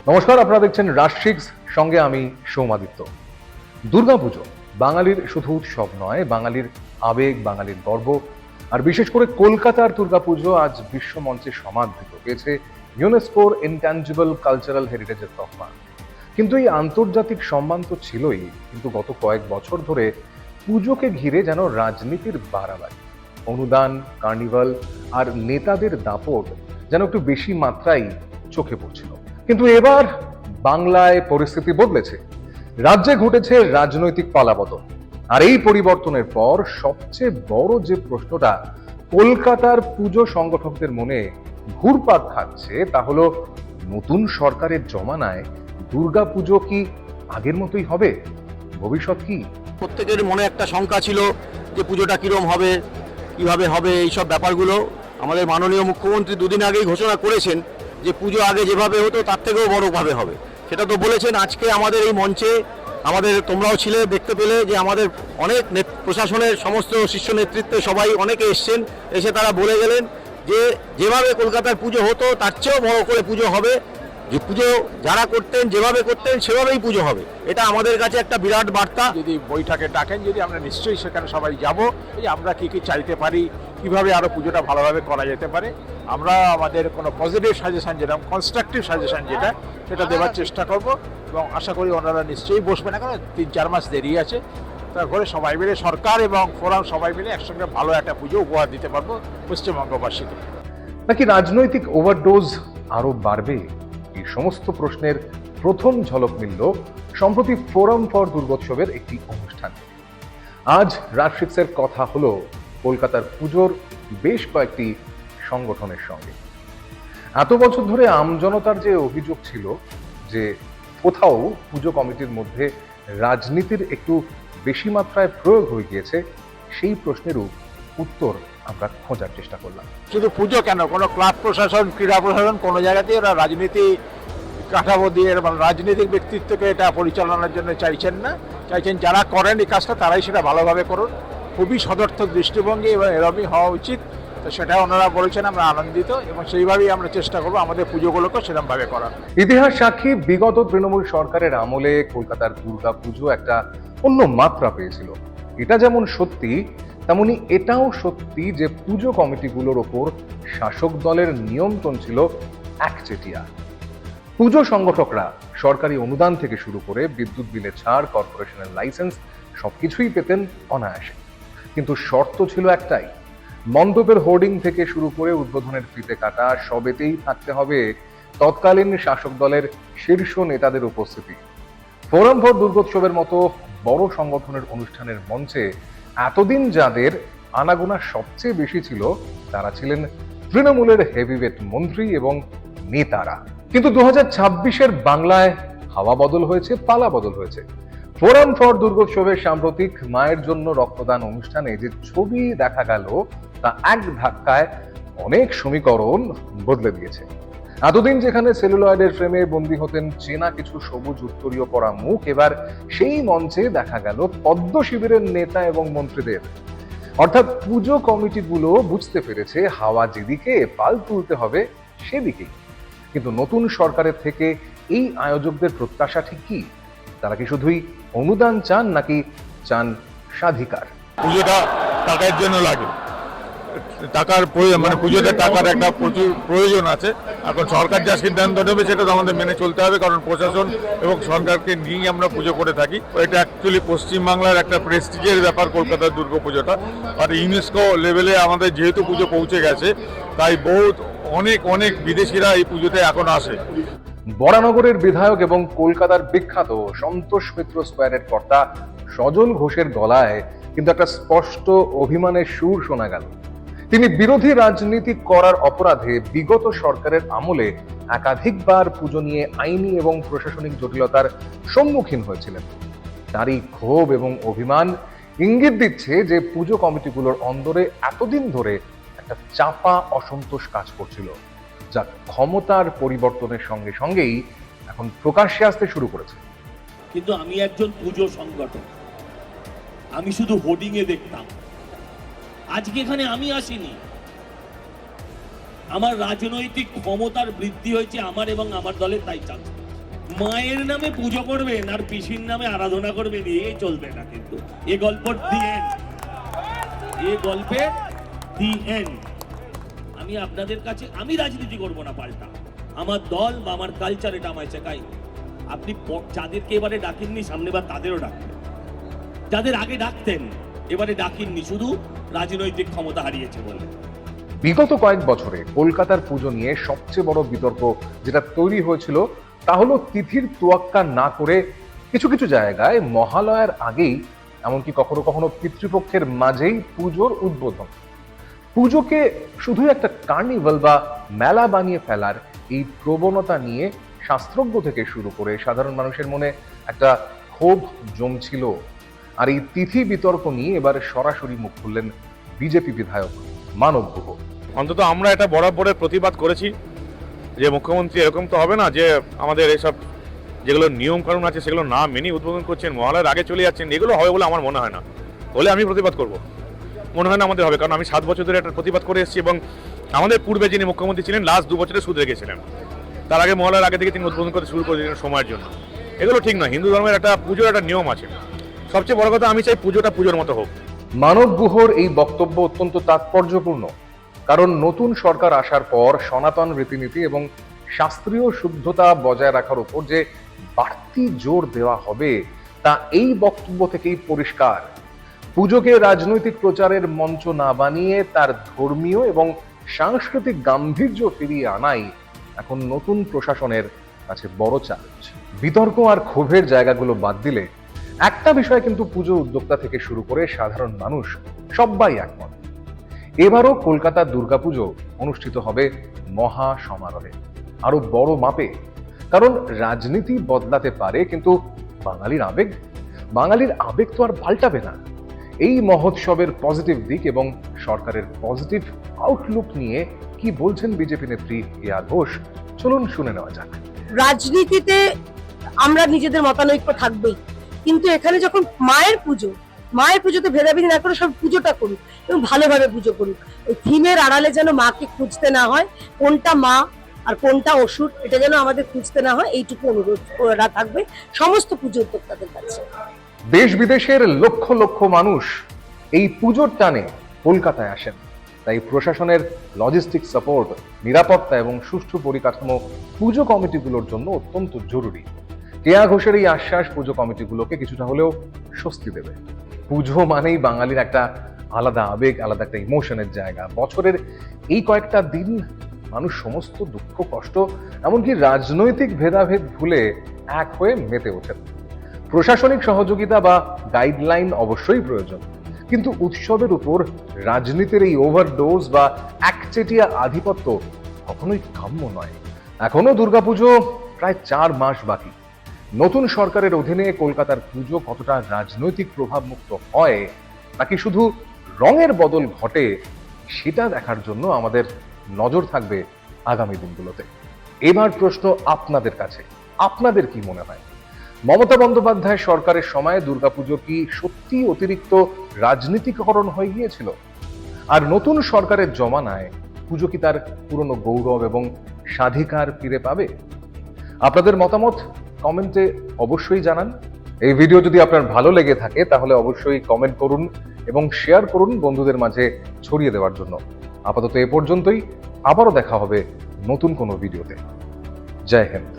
নমস্কার, আপনারা দেখছেন রাজশিক্স, সঙ্গে আমি সৌমাদিত্য। দুর্গাপুজো বাঙালির শুধু উৎসব নয়, বাঙালির আবেগ, বাঙালির গর্ব। আর বিশেষ করে কলকাতার দুর্গাপুজো আজ বিশ্ব মঞ্চে সমাদৃত পেয়েছে ইউনেস্কোর ইনট্যাঞ্জিবল কালচারাল হেরিটেজের তকমা। কিন্তু এই আন্তর্জাতিক সম্মান তো ছিলই, কিন্তু গত কয়েক বছর ধরে পুজোকে ঘিরে যেন রাজনীতির বাড়াবাড়ি, অনুদান, কার্নিভাল আর নেতাদের দাপট যেন একটু বেশি মাত্রায় চোখে পড়ছিল। কিন্তু এবার বাংলায় পরিস্থিতি বদলেছে। রাজ্যে ঘটেছে রাজনৈতিক পালাবদল। আর এই পরিবর্তনের পর সবচেয়ে বড় যে প্রশ্নটা কলকাতার পুজো সংগঠকদের মনে ঘুরপাক খাচ্ছে তা হলো, নতুন সরকারের জমানায় দুর্গাপুজো কি আগের মতোই হবে? ভবিষ্যৎ কি? প্রত্যেকের মনে একটা শঙ্কা ছিল যে পুজোটা কিরম হবে, কিভাবে হবে, এইসব ব্যাপারগুলো আমাদের মাননীয় মুখ্যমন্ত্রী দুদিন আগেই ঘোষণা করেছেন যে পুজো আগে যেভাবে হতো তার থেকেও বড়ভাবে হবে। সেটা তো বলেছেন। আজকে আমাদের এই মঞ্চে তোমরাও ছিলে, দেখতে পেলে যে আমাদের অনেক প্রশাসনের সমস্ত শীর্ষ নেতৃত্বে সবাই অনেকে এসছেন, এসে তারা বলে গেলেন যে যেভাবে কলকাতার পুজো হতো তার চেয়েও বড় করে পুজো হবে, যে পুজো যারা করতেন যেভাবে করতেন সেভাবেই পুজো হবে। এটা আমাদের কাছে একটা বিরাট বার্তা। যদি বৈঠকে ডাকেন, যদি আমরা নিশ্চয়ই সেখানে সবাই যাব, যে আমরা কি কি চাইতে পারি, কিভাবে আরো পুজোটা ভালোভাবে করা যেতে পারে। আমরা আমাদের কোনো পজিটিভ সাজেশন, যেরকম কনস্ট্রাকটিভ সাজেশন সেটা দেওয়ার চেষ্টা করব এবং আশা করি ওনারা নিশ্চয়ই বসবেন। এখন 3-4 মাস দেরি আছে, তারপরে সবাই মিলে, সরকার এবং ফোরাম সবাই মিলে একসঙ্গে ভালো একটা পুজো উপহার দিতে পারবো পশ্চিমবঙ্গবাসীকে। নাকি রাজনৈতিক ওভারডোজ আরো বাড়বে? এই সমস্ত প্রশ্নের প্রথম ঝলক মিলল সম্প্রতি ফোরাম ফর দুর্গোৎসবের একটি অনুষ্ঠান। আজ রাজশিক্সের কথা হলো কলকাতার পুজোর বেশ কয়েকটি সংগঠনের সঙ্গে। এত বছর ধরে আমজনতার যে অভিযোগ ছিল যে কোথাও পুজো কমিটির মধ্যে রাজনীতির একটু বেশি মাত্রায় প্রয়োগ হয়ে গিয়েছে, সেই প্রশ্নেরও উত্তর আমরা খোঁজার চেষ্টা করলাম। শুধু পুজো কেন, কোনো ক্লাব প্রশাসন, ক্রীড়া প্রশাসন, কোনো জায়গাতেই ওরা রাজনীতি কাঠামো দিয়ে রাজনৈতিক ব্যক্তিত্বকে এটা পরিচালনার জন্য চাইছেন না। চাইছেন যারা করেন এই কাজটা তারাই সেটা ভালোভাবে করুন। খুবই সদর্থক দৃষ্টিভঙ্গি এবং এরমই হওয়া উচিত। তো সেটা ওনারা বলেছেন, আমরা আনন্দিত এবং সেইভাবেই আমরা চেষ্টা করবো আমাদের পুজোগুলোকে সেরকমভাবে করার। ইতিহাস সাক্ষী, বিগত তৃণমূল সরকারের আমলে কলকাতার দুর্গা পুজো একটা অন্য মাত্রা পেয়েছিল। এটা যেমন সত্যি, তেমনি এটাও সত্যি যে পুজো কমিটিগুলোর ওপর শাসক দলের নিয়ন্ত্রণ ছিল একচেটিয়া। পুজো সংগঠকরা সরকারি অনুদান থেকে শুরু করে বিদ্যুৎ বিলের ছাড়, কর্পোরেশনের লাইসেন্স সবকিছুই পেতেন অনায়াসে। কিন্তু শর্ত ছিল একটাই, মণ্ডপের হোর্ডিং থেকে শুরু করে উদ্বোধনের ফিতে কাটা সবেতেই থাকতে হবে তৎকালীন শাসক দলের শীর্ষ নেতাদের উপস্থিতি। ফোরাম ফর দুর্গোৎসবের মতো বড় সংগঠনের অনুষ্ঠানের মঞ্চে এতদিন যাদের আনাগোনা সবচেয়ে বেশি ছিল তারা ছিলেন তৃণমূলের হেভিওয়েট মন্ত্রী এবং নেতারা। কিন্তু 2026-এর বাংলায় হাওয়া বদল হয়েছে, পালা বদল হয়েছে। ফোরাম ফর দুর্গোৎসবের সাম্প্রতিক মায়ের জন্য রক্তদান অনুষ্ঠানে যে ছবি দেখা গেল তা এক ধাক্কায় অনেক সমীকরণ বদলে দিয়েছে। এতদিন যেখানে সেলুলয়েডের ফ্রেমে বন্দী হতেন চেনা কিছু সবুজ উত্তরীয় পরা মুখ, এবার সেই মঞ্চে দেখা গেল পদ্ম শিবিরের নেতা এবং মন্ত্রীদের। অর্থাৎ পুজো কমিটিগুলো বুঝতে পেরেছে হাওয়া যেদিকে পাল তুলতে হবে সেদিকেই। কিন্তু নতুন সরকারের থেকে এই আয়োজকদের প্রত্যাশা ঠিক কি? তারা কি শুধুই অনুদান চান নাকি চান স্বাধিকার? পুজোটা টাকার জন্য লাগে, টাকার পুজোতে টাকার একটা প্রচুর প্রয়োজন আছে। এখন সরকার যা সিদ্ধান্ত নেবে সেটা তো আমাদের মেনে চলতে হবে, কারণ প্রশাসন এবং সরকারকে নিয়েই আমরা পুজো করে থাকি। এটা অ্যাকচুয়ালি পশ্চিমবাংলার একটা প্রেস্টিজের ব্যাপার কলকাতার দুর্গা পুজোটা। আর ইউনেস্কো লেভেলে আমাদের যেহেতু পুজো পৌঁছে গেছে, তাই অনেক বিদেশিরা এই পুজোতে এখন আসে। বরানগরের বিধায়ক এবং কলকাতার বিখ্যাত সন্তোষ মিত্র স্কোয়ারের কর্তা সজল ঘোষের গলায় কিন্তু একটা স্পষ্ট অভিমানের সুর শোনা গেল। তিনি বিরোধী রাজনীতি করার অপরাধে বিগত সরকারের আমলে একাধিকবার পুজো নিয়ে আইনি এবং প্রশাসনিক জটিলতার সম্মুখীন হয়েছিলেন। তারই ক্ষোভ এবং অভিমান ইঙ্গিত দিচ্ছে যে পুজো কমিটিগুলোর অন্দরে এতদিন ধরে একটা চাপা অসন্তোষ কাজ করছিল, যা ক্ষমতার পরিবর্তনের সঙ্গে সঙ্গেই এখন প্রকাশ্যে আসতে শুরু করেছে। কিন্তু আমি একজন পুজো সংগঠক, আমি শুধু হোর্ডিং এ দেখতাম। আজকে এখানে আমি আসিনি, আমার রাজনৈতিক ক্ষমতার বৃদ্ধি হয়েছে আমার এবং আমার দলের, তাই চাচ্ছি। মায়ের নামে পুজো করবেন আর পিসির নামে আরাধনা করবেন, এই চলবে না কিন্তু। এ গল্পের দি এন্ড, এ গল্পের দি এন্ড। আমি আপনাদের কাছে, আমি রাজনীতি করব না পাল্টা, আমার দল বা আমার কালচার এটা আমায় শেখাই। আপনি যাদেরকে এবারে ডাকেননি সামনেবার তাদেরও ডাকবেন, যাদের আগে ডাকতেন এবারে ডাকেননি, শুধু রাজনৈতিক ক্ষমতা হারিয়েছে বলে। বিগত কয়েক বছরে কলকাতার পুজো নিয়ে সবচেয়ে বড় বিতর্ক যেটা তৈরি হয়েছিল তা হলো তিথির তোয়াক্কা না করে কিছু কিছু জায়গায় মহালয়ার আগেই, এমনকি কখনো কখনো পিতৃপক্ষের মাঝেই পুজোর উদ্বোধন। পুজোকে শুধু একটা কার্নিভাল বা মেলা বানিয়ে ফেলার এই প্রবণতা নিয়ে শাস্ত্রজ্ঞ থেকে শুরু করে সাধারণ মানুষের মনে একটা ক্ষোভ জমছিল। আর এই তিথি বিতর্ক নিয়ে এবার সরাসরি মুখ খুললেন বিজেপি বিধায়ক মানব গুহ। অন্তত আমরা এটা বরাবরের প্রতিবাদ করেছি যে মুখ্যমন্ত্রী এরকম তো হবে না যে আমাদের এসব যেগুলো নিয়ম কানুন আছে সেগুলো না মেনে উদ্বোধন করছেন, মহালয়ার আগে চলে যাচ্ছেন। এগুলো হবে বলে আমার মনে হয় না, হলে আমি প্রতিবাদ করব, মনে হয় না আমাদের হবে। কারণ আমি 7 বছর ধরে একটা প্রতিবাদ করে এসেছি এবং আমাদের পূর্বে যিনি মুখ্যমন্ত্রী ছিলেন লাস্ট 2 বছরে সুদ রেখেছিলেন, তার আগে মহালয়ার আগে থেকে তিনি উদ্বোধন করতে শুরু করে দিলেন সময়ের জন্য। এগুলো ঠিক নয়, হিন্দু ধর্মের একটা পুজোর একটা নিয়ম আছে। সবচেয়ে বড় কথা, আমি চাই পুজোটা পুজোর মতো হোক। মানব গুহর এই বক্তব্য অত্যন্ত তাৎপর্যপূর্ণ, কারণ নতুন সরকার আসার পর সনাতন রীতিনীতি এবং শাস্ত্রীয় শুদ্ধতা বজায় রাখার উপর যে বাড়তি জোর দেওয়া হবে তা এই বক্তব্য থেকেই পরিষ্কার। পুজোকে রাজনৈতিক প্রচারের মঞ্চ না বানিয়ে তার ধর্মীয় এবং সাংস্কৃতিক গাম্ভীর্য ফিরিয়ে আনাই এখন নতুন প্রশাসনের কাছে বড় চ্যালেঞ্জ। বিতর্ক আর ক্ষোভের জায়গাগুলো বাদ দিলে একটা বিষয় কিন্তু পুজো উদ্যোক্তা থেকে শুরু করে সাধারণ মানুষ সবাই একমত। এবারও কলকাতার দুর্গাপুজো অনুষ্ঠিত হবে মহা সমারোহে, আরো বড় মাপে। কারণ রাজনীতি বদলাতে পারে, কিন্তু বাঙালির আবেগ তো আর পাল্টাবে না। এই মহোৎসবের পজিটিভ দিক এবং সরকারের পজিটিভ আউটলুক নিয়ে কি বলছেন বিজেপি নেত্রী কেয়া ঘোষ, চলুন শুনে নেওয়া যাক। রাজনীতিতে আমরা নিজেদের মতানৈক্য থাকবেই, কিন্তু এখানে যখন মায়ের পুজোতে ভেদাভেদি না করে সব পুজোটা করুক এবং ভালোভাবে পুজো করুক। ওই থিমের আড়ালে যেন মাকে খুঁজতে না হয়, কোনটা মা আর কোনটা অসুর এটা যেন আমাদের খুঁজতে না হয়, এইটুকু অনুরোধ করা থাকবে সমস্ত পুজো উদ্যোক্তাদের কাছে। দেশ বিদেশের লক্ষ লক্ষ মানুষ এই পুজোর টানে কলকাতায় আসেন, তাই প্রশাসনের লজিস্টিক সাপোর্ট, নিরাপত্তা এবং সুষ্ঠু পরিকাঠামো পুজো কমিটিগুলোর জন্য অত্যন্ত জরুরি। কেয়া ঘোষের এই আশ্বাস পুজো কমিটিগুলোকে কিছুটা হলেও স্বস্তি দেবে। পুজো মানেই বাঙালির একটা আলাদা আবেগ, আলাদা একটা ইমোশনের জায়গা। বছরের এই কয়েকটা দিন মানুষ সমস্ত দুঃখ কষ্ট এমনকি রাজনৈতিক ভেদাভেদ ভুলে এক হয়ে মেতে ওঠেন। প্রশাসনিক সহযোগিতা বা গাইডলাইন অবশ্যই প্রয়োজন, কিন্তু উৎসবের উপর রাজনীতির এই ওভারডোজ বা একচেটিয়া আধিপত্য কখনোই কাম্য নয়। এখনো দুর্গাপুজো প্রায় 4 মাস বাকি। নতুন সরকারের অধীনে কলকাতার পুজো কতটা রাজনৈতিক প্রভাব মুক্ত হয় নাকি শুধু রঙের বদল ঘটে, সেটা দেখার জন্য আমাদের নজর থাকবে আগামী দিনগুলোতে। এবার প্রশ্ন আপনাদের কাছে, আপনাদের কি মনে হয়? মমতা বন্দ্যোপাধ্যায় সরকারের সময় দুর্গাপুজো কি সত্যি অতিরিক্ত রাজনীতিকরণ হয়ে গিয়েছিল? আর নতুন সরকারের জমানায় পুজো কি তার পুরনো গৌরব এবং স্বাধিকার ফিরে পাবে? আপনাদের মতামত কমেন্টে অবশ্যই জানান। এই ভিডিও যদি আপনার ভালো লেগে থাকে তাহলে অবশ্যই কমেন্ট করুন এবং শেয়ার করুন বন্ধুদের মাঝে ছড়িয়ে দেওয়ার জন্য। আপাতত এ পর্যন্তই, আবারও দেখা হবে নতুন কোনো ভিডিওতে। জয় হিন্দ।